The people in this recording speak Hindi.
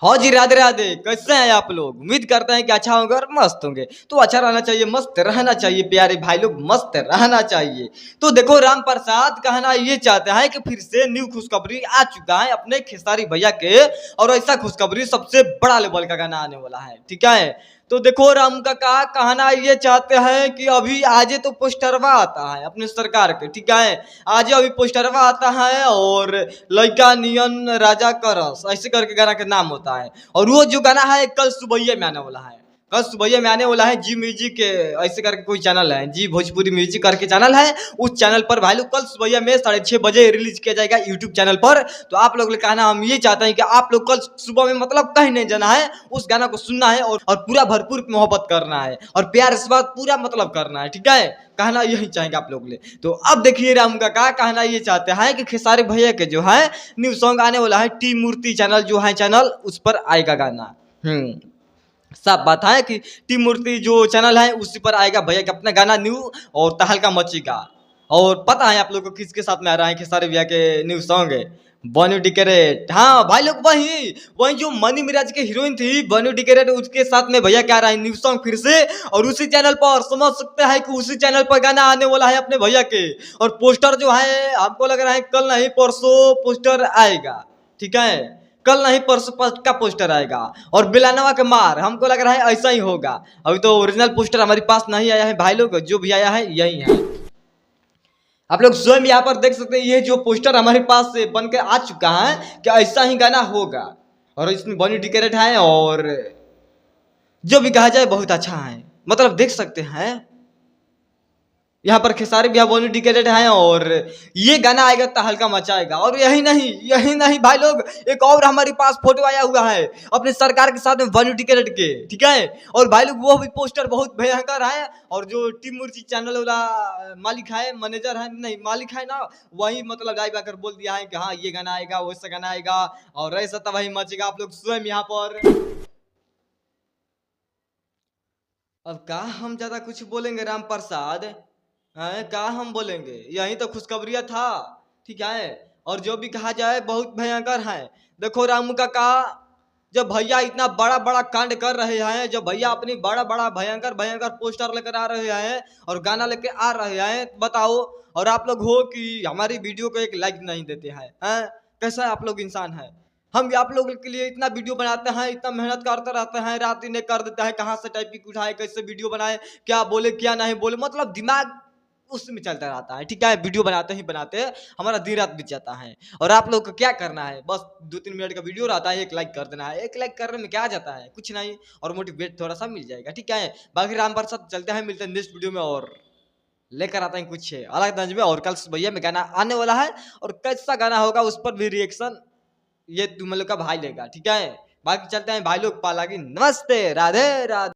हाँ जी, राधे राधे। कैसे हैं आप लोग? उम्मीद करते हैं कि अच्छा होंगे और मस्त होंगे। तो अच्छा रहना चाहिए, मस्त रहना चाहिए प्यारे भाई लोग, मस्त रहना चाहिए। तो देखो, राम प्रसाद कहना ये चाहते हैं कि फिर से न्यू खुशखबरी आ चुका है अपने खेसारी भैया के, और ऐसा खुशखबरी सबसे बड़ा लेवल का गाना आने वाला है, ठीक है। तो देखो, राम का कहना ये चाहते हैं कि अभी आजे तो पोस्टरवा आता है अपने सरकार के, ठीक है। आज अभी पोस्टरवा आता है और लइका नियन राजा करस ऐसे करके गाना का नाम होता है। और वो जो गाना है कल सुबह में आने वाला है, कल सुबह में आने वाला है। जी म्यूजिक के ऐसे करके कोई चैनल है, जी भोजपुरी म्यूजिक करके चैनल है। उस चैनल पर भाई लोग कल सुबह में 6:30 बजे रिलीज किया जाएगा यूट्यूब चैनल पर। तो आप लोग कहना हम ये चाहते हैं कि आप लोग कल सुबह में मतलब कहीं नहीं जाना है, उस गाना को सुनना है और पूरा भरपूर मोहब्बत करना है और प्यार इस बात पूरा मतलब करना है, ठीक है। कहना यही चाहेंगे आप लोग ले। तो अब देखिए, राम का कहना ये चाहते हैं कि खेसारी भैया के जो है न्यू सॉन्ग आने वाला है, टी मूर्ति चैनल जो है चैनल, उस पर आएगा गाना। साफ बात है कि टी मूर्ति जो चैनल है उसी पर आएगा भैया का अपना गाना न्यू, और तहलका मचेगा। और पता है आप लोग को किसके साथ में आ रहा है खेसारी भैया के न्यू सॉन्ग है? बनी डिकेरेट। हाँ भाई लोग, वही वही जो मनी मिराज की हीरोइन थी बनी डिकेरेट, उसके साथ में भैया क्या रहा है न्यू सॉन्ग फिर से। और उसी चैनल पर समझ सकते हैं कि उसी चैनल पर गाना आने वाला है अपने भैया के। और पोस्टर जो है हमको लग रहा है कल नहीं परसों पोस्टर आएगा, ठीक है। कल नहीं परसों का पोस्टर आएगा। और बिलानवा के मार हमको लग रहा है ऐसा ही होगा। अभी तो ओरिजिनल पोस्टर हमारे पास नहीं आया है भाई लोग, जो भी आया है यही है। आप लोग स्वयं यहाँ पर देख सकते हैं, ये जो पोस्टर हमारे पास से बन के आ चुका है कि ऐसा ही गाना होगा। और इसमें बनी डिकेरेट है और जो भी कहा जाए बहुत अच्छा है, मतलब देख सकते हैं यहाँ पर खेसारी भैया बनी डिकेटेड है। और ये गाना आएगा तहलका मचाएगा। और यही नहीं भाई लोग, एक और हमारे पास फोटो आया हुआ है अपने सरकार के साथ में बनी डिकेटेड के, ठीक है। और भाई लोग वो भी पोस्टर बहुत भयंकर है। और जो टीम मूर्ति चैनल वाला मालिक है, मैनेजर है, नहीं मालिक है ना, वही मतलब लाइव आकर बोल दिया है कि हाँ ये गाना आएगा, वैसा गाना आएगा और ऐसा तब वही मचेगा। आप लोग स्वयं यहाँ पर। अब का हम ज्यादा कुछ बोलेंगे राम प्रसाद हैं, का हम बोलेंगे, यही तो खुशखबरिया था, ठीक है। और जो भी कहा जाए बहुत भयंकर है। देखो रामू का जब भैया इतना बड़ा बड़ा कांड कर रहे हैं, जब भैया अपनी बड़ा बड़ा भयंकर भयंकर पोस्टर लेकर आ रहे हैं और गाना लेकर आ रहे हैं, बताओ। और आप लोग हो कि हमारी वीडियो को एक लाइक नहीं देते हैं? कैसा आप लोग इंसान है? हम भी आप लोगों के लिए इतना वीडियो बनाते हैं, इतना मेहनत करते रहते हैं, रात दिन कर देते हैं, कहाँ से टाइपिंग उठाए, कैसे वीडियो बनाए, क्या बोले क्या नहीं बोले, मतलब दिमाग उसमें चलता रहता है, ठीक है। वीडियो बनाते ही बनाते हमारा दिन रात बीत जाता है। और आप लोग को क्या करना है, बस 2-3 मिनट का वीडियो रहता है, एक लाइक कर देना है। एक लाइक करने में क्या जाता है, कुछ नहीं। और मोटिवेट थोड़ा सा मिल जाएगा, ठीक है। बाकी राम प्रसाद चलते हैं, मिलते हैं नेक्स्ट वीडियो में और लेकर आता है कुछ अलग तंज में। और कल भैया में गाना आने वाला है और कैसा गाना होगा उस पर भी रिएक्शन ये तुम लोग का भाई लेगा, ठीक है। बाकी चलते हैं भाई लोग, पालागी नमस्ते, राधे राधे।